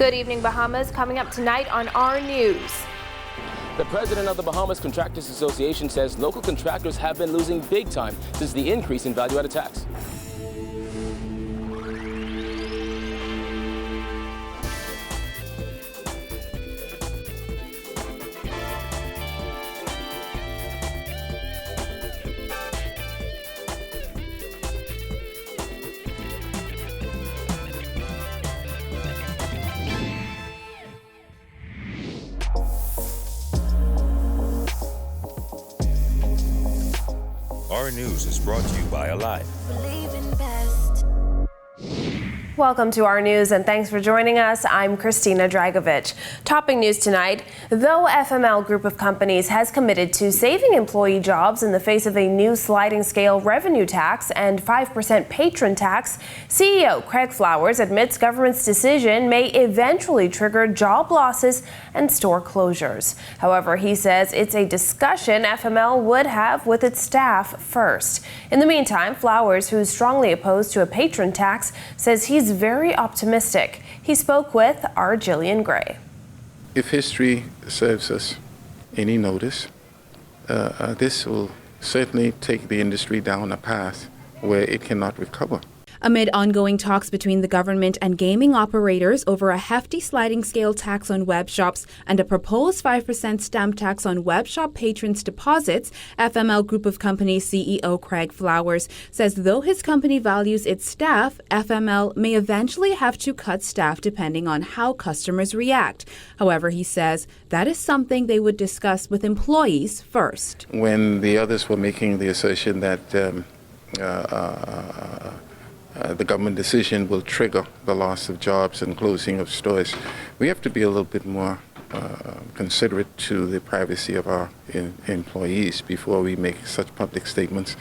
Good evening, Bahamas. Coming up tonight on our news. The president of the Bahamas Contractors Association says local contractors have been losing big time since the increase in value-added tax. Our news is brought to you by Alive. Welcome to our news and thanks for joining us. I'm Christina Dragovich. Topping news tonight, though FML Group of Companies has committed to saving employee jobs in the face of a new sliding scale revenue tax and 5% patron tax, CEO Craig Flowers admits government's decision may eventually trigger job losses and store closures. However, he says it's a discussion FML would have with its staff first. In the meantime, Flowers, who's strongly opposed to a patron tax, says he's very optimistic. He spoke with our Jillian Gray. If history serves us any notice, this will certainly take the industry down a path where it cannot recover. Amid ongoing talks between the government and gaming operators over a hefty sliding scale tax on web shops and a proposed 5% stamp tax on web shop patrons' deposits, FML Group of Companies CEO Craig Flowers says though his company values its staff, FML may eventually have to cut staff depending on how customers react. However, he says that is something they would discuss with employees first. When the others were making the assertion that the government decision will trigger the loss of jobs and closing of stores, we have to be a little bit more considerate to the privacy of our employees before we make such public statements.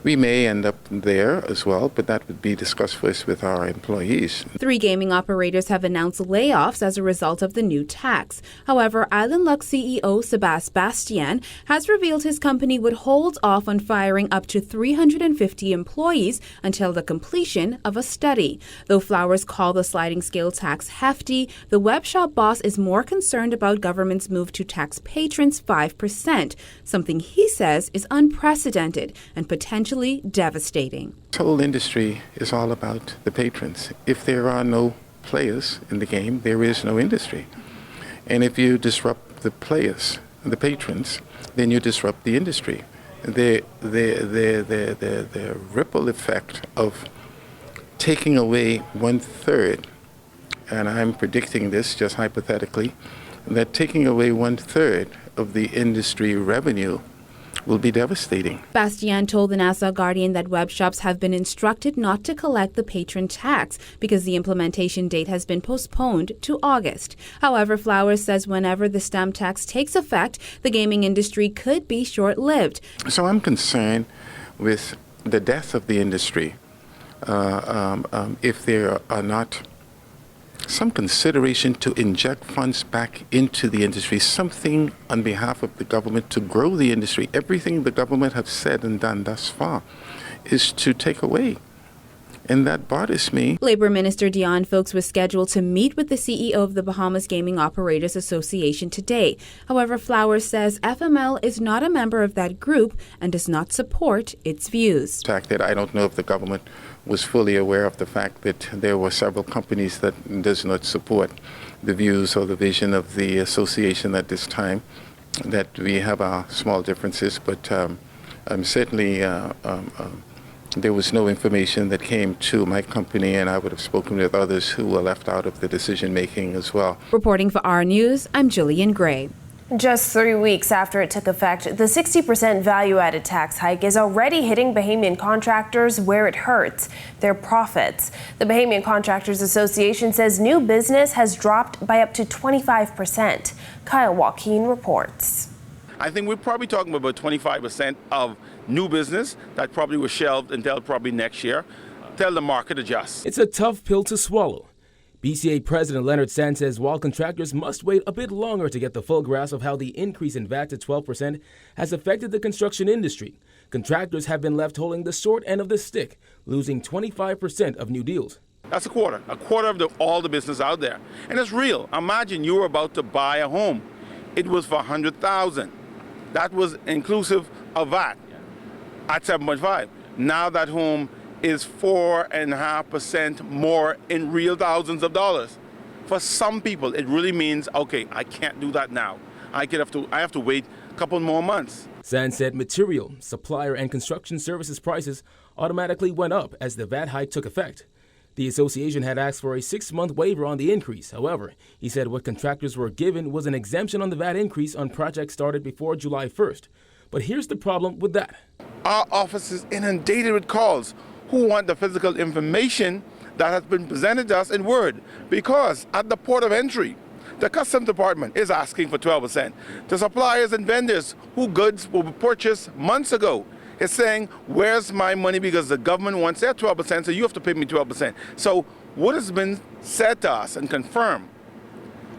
We may end up there as well, but that would be discussed first with our employees. 3 gaming operators have announced layoffs as a result of the new tax. However, Island Luck CEO Sebas Bastien has revealed his company would hold off on firing up to 350 employees until the completion of a study. Though Flowers called the sliding scale tax hefty, the web shop boss is more concerned about government's move to tax patrons 5%, something he says is unprecedented and potentially devastating. The whole industry is all about the patrons. If there are no players in the game, there is no industry. And if you disrupt the players, the patrons, then you disrupt the industry. The ripple effect of taking away 1/3, and I'm predicting this just hypothetically, that taking away 1/3 of the industry revenue will be devastating. Bastien told the Nassau Guardian that web shops have been instructed not to collect the patron tax because the implementation date has been postponed to August. However, Flowers says whenever the stamp tax takes effect, the gaming industry could be short-lived. So I'm concerned with the death of the industry if there are not some consideration to inject funds back into the industry, something on behalf of the government to grow the industry. Everything the government have said and done thus far is to take away. And that bothers me. Labor Minister Dion Folks was scheduled to meet with the CEO of the Bahamas Gaming Operators Association today. However, Flowers says FML is not a member of that group and does not support its views. The fact that I don't know if the government was fully aware of the fact that there were several companies that does not support the views or the vision of the association at this time, that we have our small differences, but certainly there was no information that came to my company, and I would have spoken with others who were left out of the decision making as well. Reporting for Our News, I'm Jillian Gray. Just 3 weeks after it took effect, the 60% value-added tax hike is already hitting Bahamian contractors where it hurts, their profits. The Bahamian Contractors Association says new business has dropped by up to 25%. Kyle Joaquin reports. I think we're probably talking about 25% of new business that probably was shelved until probably next year, till the market adjusts. It's a tough pill to swallow. BCA President Leonard Sand says while contractors must wait a bit longer to get the full grasp of how the increase in VAT to 12% has affected the construction industry, contractors have been left holding the short end of the stick, losing 25% of new deals. That's a quarter of all the business out there. And it's real. Imagine you were about to buy a home. It was for $100,000. That was inclusive of VAT at 7.5. Now that home is 4.5% more in real thousands of dollars. For some people, it really means, okay, I can't do that now. I have to wait a couple more months. Sands said material, supplier, and construction services prices automatically went up as the VAT hike took effect. The association had asked for a 6-month waiver on the increase. However, he said what contractors were given was an exemption on the VAT increase on projects started before July 1st. But here's the problem with that. Our office is inundated with calls who want the physical information that has been presented to us in Word. Because at the port of entry, the Customs Department is asking for 12%. The suppliers and vendors whose goods were purchased months ago is saying, where's my money? Because the government wants their 12%, so you have to pay me 12%. So what has been said to us and confirmed,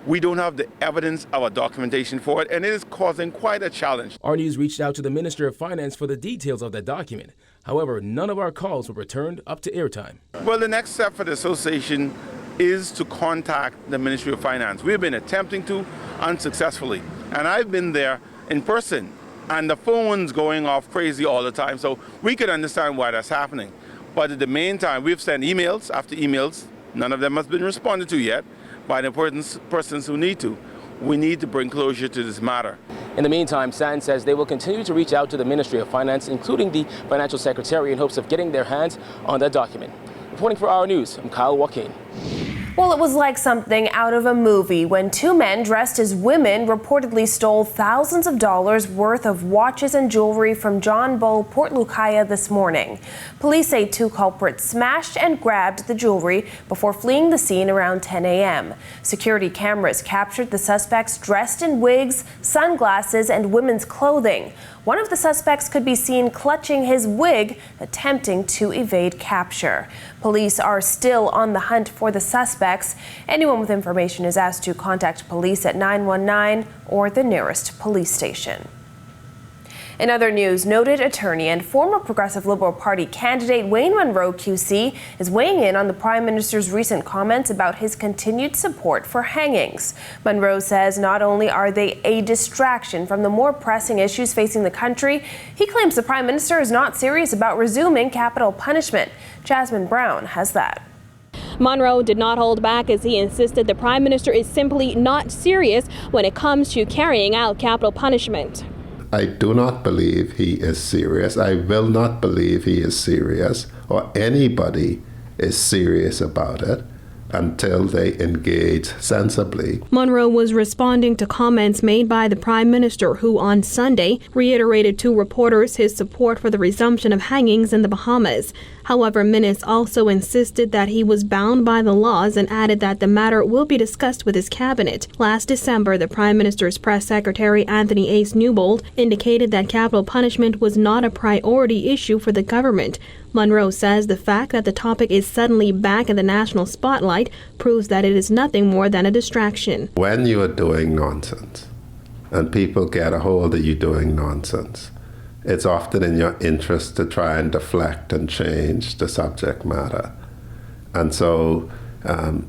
we don't have the evidence of a documentation for it, and it is causing quite a challenge. Our News reached out to the Minister of Finance for the details of that document. However, none of our calls were returned up to airtime. Well, the next step for the association is to contact the Ministry of Finance. We've been attempting to unsuccessfully, and I've been there in person, and the phone's going off crazy all the time, so we can understand why that's happening. But in the meantime, we've sent emails after emails. None of them has been responded to yet by the persons who need to. We need to bring closure to this matter. In the meantime, Sands says they will continue to reach out to the Ministry of Finance, including the Financial Secretary, in hopes of getting their hands on that document. Reporting for Our News, I'm Kyle Joaquin. Well, it was like something out of a movie when 2 men dressed as women reportedly stole thousands of dollars worth of watches and jewelry from John Bull, Port Lucaya this morning. Police say 2 culprits smashed and grabbed the jewelry before fleeing the scene around 10 a.m. Security cameras captured the suspects dressed in wigs, sunglasses, and women's clothing. One of the suspects could be seen clutching his wig, attempting to evade capture. Police are still on the hunt for the suspects. Anyone with information is asked to contact police at 919 or the nearest police station. In other news, noted attorney and former Progressive Liberal Party candidate Wayne Munro QC is weighing in on the Prime Minister's recent comments about his continued support for hangings. Munro says not only are they a distraction from the more pressing issues facing the country, he claims the Prime Minister is not serious about resuming capital punishment. Jasmine Brown has that. Munro did not hold back as he insisted the Prime Minister is simply not serious when it comes to carrying out capital punishment. I do not believe he is serious. I will not believe he is serious, or anybody is serious about it, until they engage sensibly. Munro was responding to comments made by the Prime Minister, who on Sunday reiterated to reporters his support for the resumption of hangings in the Bahamas. However, Minnis also insisted that he was bound by the laws and added that the matter will be discussed with his cabinet. Last December, the Prime Minister's press secretary, Anthony Ace Newbold, indicated that capital punishment was not a priority issue for the government. Munro says the fact that the topic is suddenly back in the national spotlight proves that it is nothing more than a distraction. When you are doing nonsense, and people get a hold of you doing nonsense, it's often in your interest to try and deflect and change the subject matter. And so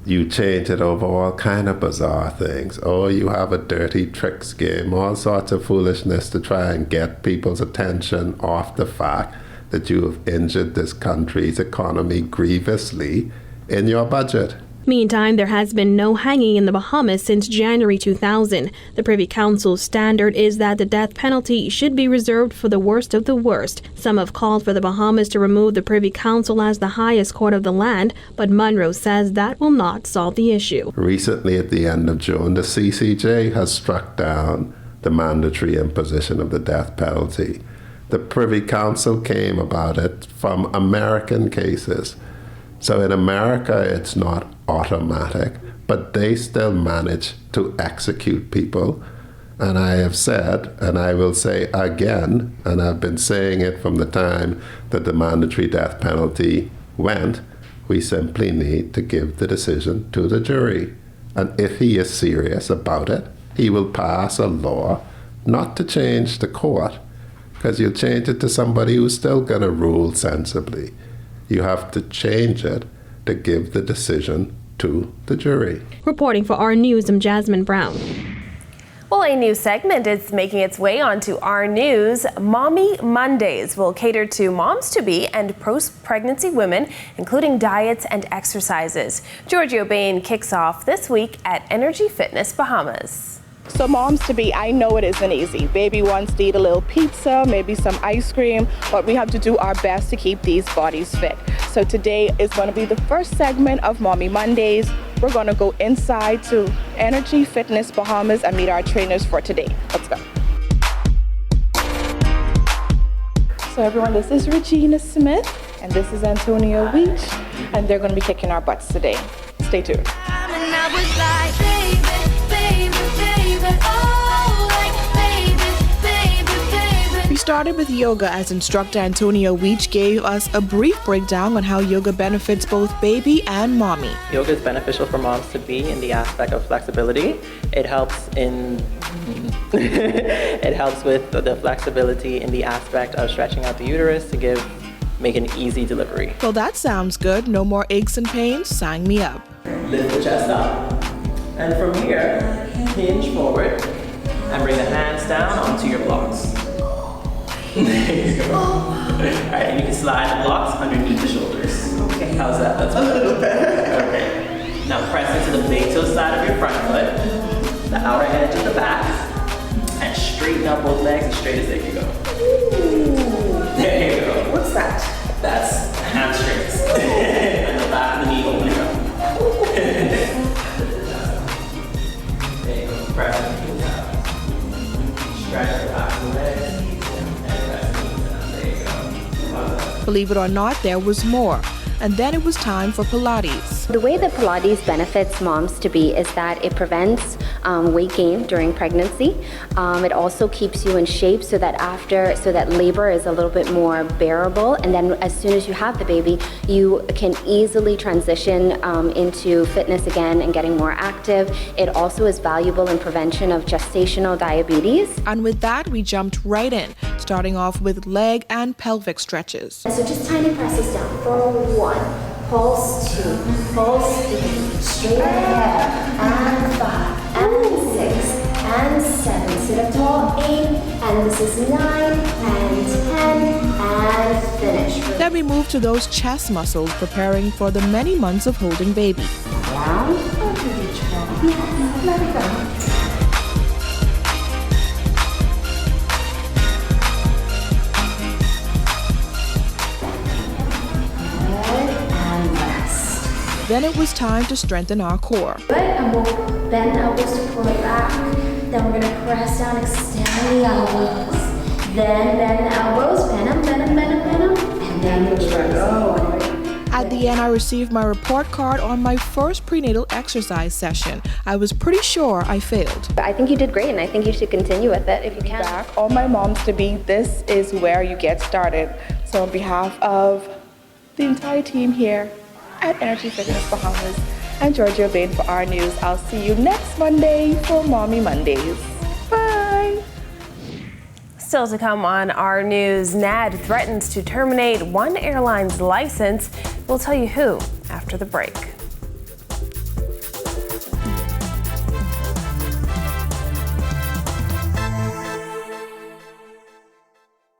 you change it over all kind of bizarre things. Oh, you have a dirty tricks game, all sorts of foolishness to try and get people's attention off the fact that you have injured this country's economy grievously in your budget. Meantime, there has been no hanging in the Bahamas since January 2000. The Privy Council's standard is that the death penalty should be reserved for the worst of the worst. Some have called for the Bahamas to remove the Privy Council as the highest court of the land, but Munro says that will not solve the issue. Recently, at the end of June, the CCJ has struck down the mandatory imposition of the death penalty. The Privy Council came about it from American cases. So in America, it's not automatic, but they still manage to execute people. And I have said, and I will say again, and I've been saying it from the time that the mandatory death penalty went, we simply need to give the decision to the jury. And if he is serious about it, he will pass a law not to change the court, because you'll change it to somebody who's still going to rule sensibly. You have to change it to give the decision to the jury. Reporting for our news, I'm Jasmine Brown. Well, a new segment is making its way onto our news. Mommy Mondays will cater to moms-to-be and post-pregnancy women, including diets and exercises. Giorgio Bain kicks off this week at Energy Fitness Bahamas. So moms-to-be, I know it isn't easy. Baby wants to eat a little pizza, maybe some ice cream, but we have to do our best to keep these bodies fit. So today is going to be the first segment of Mommy Mondays. We're going to go inside to Energy Fitness Bahamas and meet our trainers for today. Let's go. So everyone, this is Regina Smith and this is Antonio Weech, and they're going to be kicking our butts today. Stay tuned. We started with yoga as instructor Antonio Weech gave us a brief breakdown on how yoga benefits both baby and mommy. Yoga is beneficial for moms to be in the aspect of flexibility. It helps in it helps with the flexibility in the aspect of stretching out the uterus to make an easy delivery. Well, that sounds good. No more aches and pains. Sign me up. Lift the chest up, and from here, hinge forward, and bring the hands down onto your blocks. There you go. Alright, and you can slide the blocks underneath the shoulders. Okay. How's that? That's a little better. Okay. Now press into the big toe side of your front foot, the outer edge of the back, and straighten up both legs as straight as they can go. Ooh. There you go. What's that? That's hamstrings. And the back of the knee opening up. There you go. Press the heels out. Stretch the back of the legs. Believe it or not, there was more. And then it was time for Pilates. The way that Pilates benefits moms-to-be is that it prevents weight gain during pregnancy. It also keeps you in shape so that labor is a little bit more bearable. And then as soon as you have the baby, you can easily transition into fitness again and getting more active. It also is valuable in prevention of gestational diabetes. And with that, we jumped right in, starting off with leg and pelvic stretches. So just tiny presses down for 1, pulse 2, pulse 3, straight ahead, and 5, and 6, and 7, sit up tall, 8, and this is 9, and 10, and finish. Then we move to those chest muscles, preparing for the many months of holding baby. Down, yes, let it go. Then it was time to strengthen our core. Good, and we'll bend the elbows to pull it back. Then we're gonna press down, extend the elbows. Then bend the elbows, bend them, bend them, bend them, bend them. And then we'll go. At the end, I received my report card on my first prenatal exercise session. I was pretty sure I failed. I think you did great, and I think you should continue with it if you can. Back, all my moms-to-be, this is where you get started. So on behalf of the entire team here at Energy Fitness Bahamas and Giorgio Bain for our news, I'll see you next Monday for Mommy Mondays. Bye! Still to come on our news, NAD threatens to terminate one airline's license. We'll tell you who after the break.